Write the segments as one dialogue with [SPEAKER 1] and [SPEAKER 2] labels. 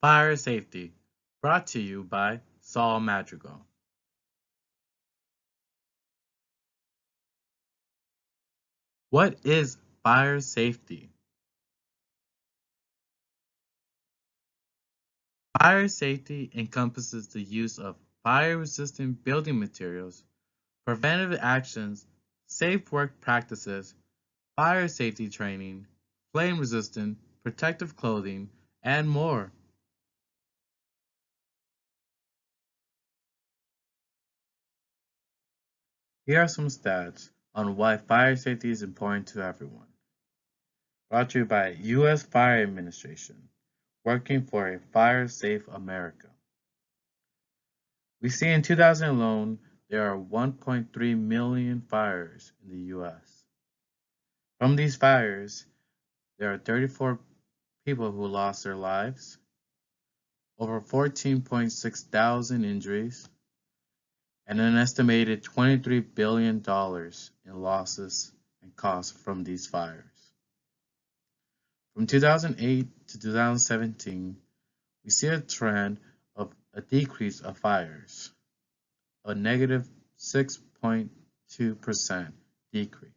[SPEAKER 1] Fire Safety, brought to you by Saul Madrigal. What is fire safety? Fire safety encompasses the use of fire-resistant building materials, preventive actions, safe work practices, fire safety training, flame-resistant protective clothing, and more. Here are some stats on why fire safety is important to everyone. Brought to you by U.S. Fire Administration, working for a fire-safe America. We see in 2000 alone, there are 1.3 million fires in the U.S. From these fires, there are 34 people who lost their lives, over 14.6 thousand injuries, and an estimated $23 billion in losses and costs from these fires. From 2008 to 2017, we see a trend of a decrease of fires, a negative 6.2% decrease.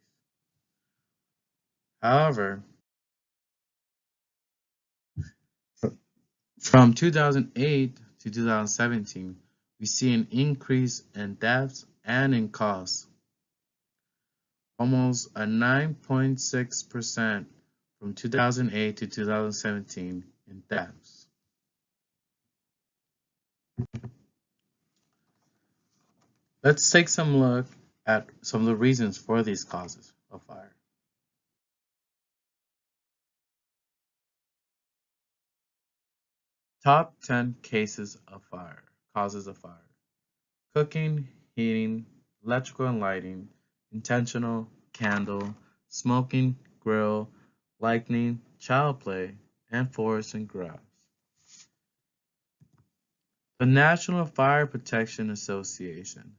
[SPEAKER 1] However, from 2008 to 2017, we see an increase in deaths and in costs, almost a 9.6% from 2008 to 2017 in deaths. Let's take some look at some of the reasons for these causes of fire. Top 10 cases of fire, causes of fire. Cooking, heating, electrical and lighting, intentional, candle, smoking, grill, lightning, child play, and forest and grass. The National Fire Protection Association,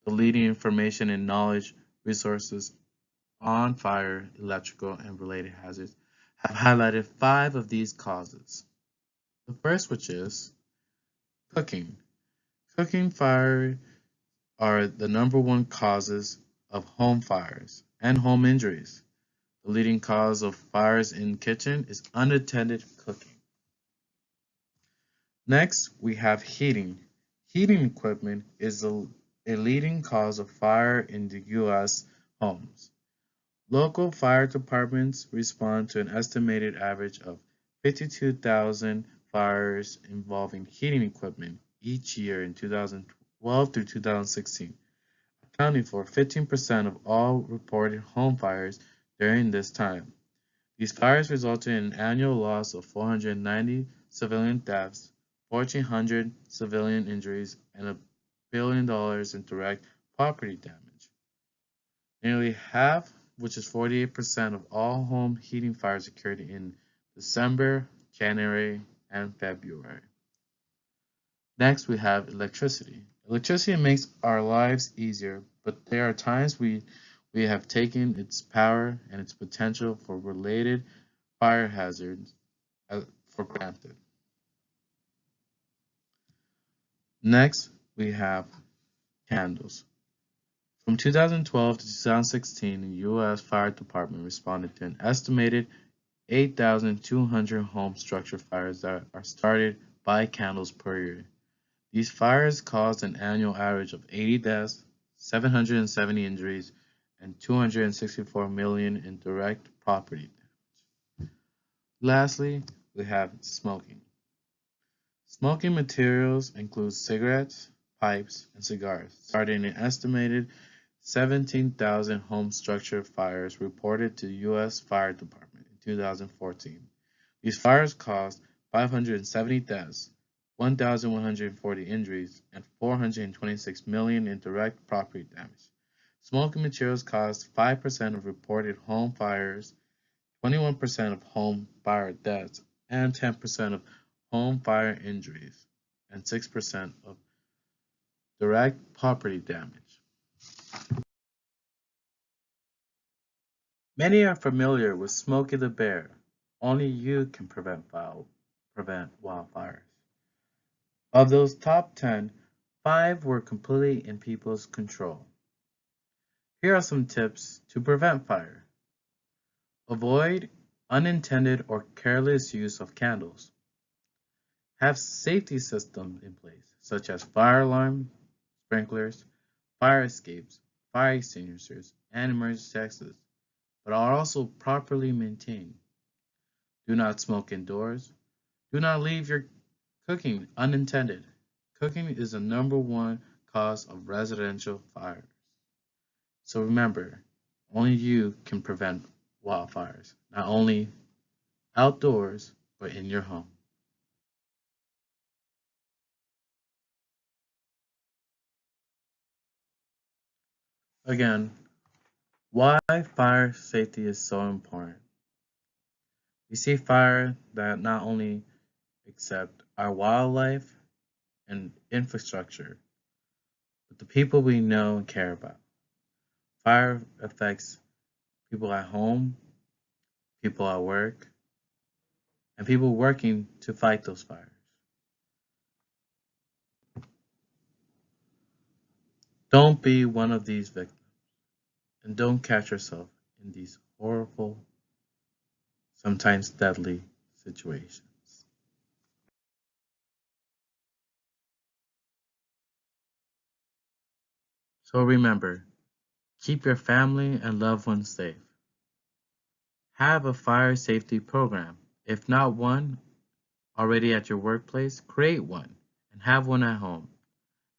[SPEAKER 1] the leading information and knowledge resources on fire, electrical, and related hazards, have highlighted 5 of these causes. The first, which is cooking. Cooking fire are the number one causes of home fires and home injuries. The leading cause of fires in kitchen is unattended cooking. Next, we have heating. Heating equipment is a leading cause of fire in the U.S. homes. Local fire departments respond to an estimated average of 52,000 fires involving heating equipment each year in 2012 through 2016, accounting for 15% of all reported home fires during this time. These fires resulted in an annual loss of 490 civilian deaths, 1,400 civilian injuries, and $1 billion in direct property damage. Nearly half, which is 48% of all home heating fires, occurred in December, January, and February. Next, we have electricity. Electricity makes our lives easier, but there are times we have taken its power and its potential for related fire hazards for granted. Next, we have candles. From 2012 to 2016, the U.S. Fire Department responded to an estimated 8,200 home structure fires that are started by candles per year. These fires caused an annual average of 80 deaths, 770 injuries, and 264 million in direct property damage. Lastly, we have smoking. Smoking materials include cigarettes, pipes, and cigars, starting an estimated 17,000 home structure fires reported to the U.S. Fire Department in 2014. These fires caused 570 deaths, 1,140 injuries, and 426 million in direct property damage. Smoking materials caused 5% of reported home fires, 21% of home fire deaths, and 10% of home fire injuries, and 6% of direct property damage. Many are familiar with Smokey the Bear. Only you can prevent wildfires. Of those top 10, 5 were completely in people's control. Here are some tips to prevent fire. Avoid unintended or careless use of candles. Have safety systems in place, such as fire alarm, sprinklers, fire escapes, fire extinguishers, and emergency exits, but are also properly maintained. Do not smoke indoors. Do not leave your cooking unattended. Cooking is the number one cause of residential fires. So remember, only you can prevent wildfires, not only outdoors, but in your home. Again, why fire safety is so important. We see fire that not only accept our wildlife and infrastructure, but the people we know and care about. Fire affects people at home, people at work, and people working to fight those fires. Don't be one of these victims and don't catch yourself in these horrible, sometimes deadly situations. So remember, keep your family and loved ones safe. Have a fire safety program. If not one already at your workplace, create one and have one at home.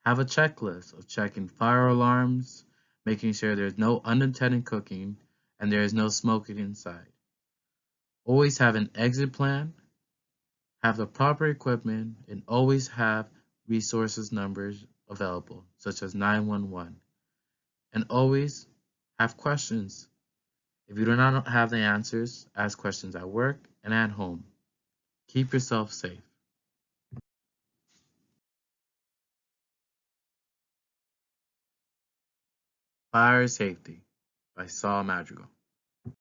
[SPEAKER 1] Have a checklist of checking fire alarms, making sure there's no unintended cooking and there is no smoking inside. Always have an exit plan, have the proper equipment, and always have resources numbers available, such as 911. And always have questions. If you do not have the answers, ask questions at work and at home. Keep yourself safe. Fire Safety by Saul Madrigal.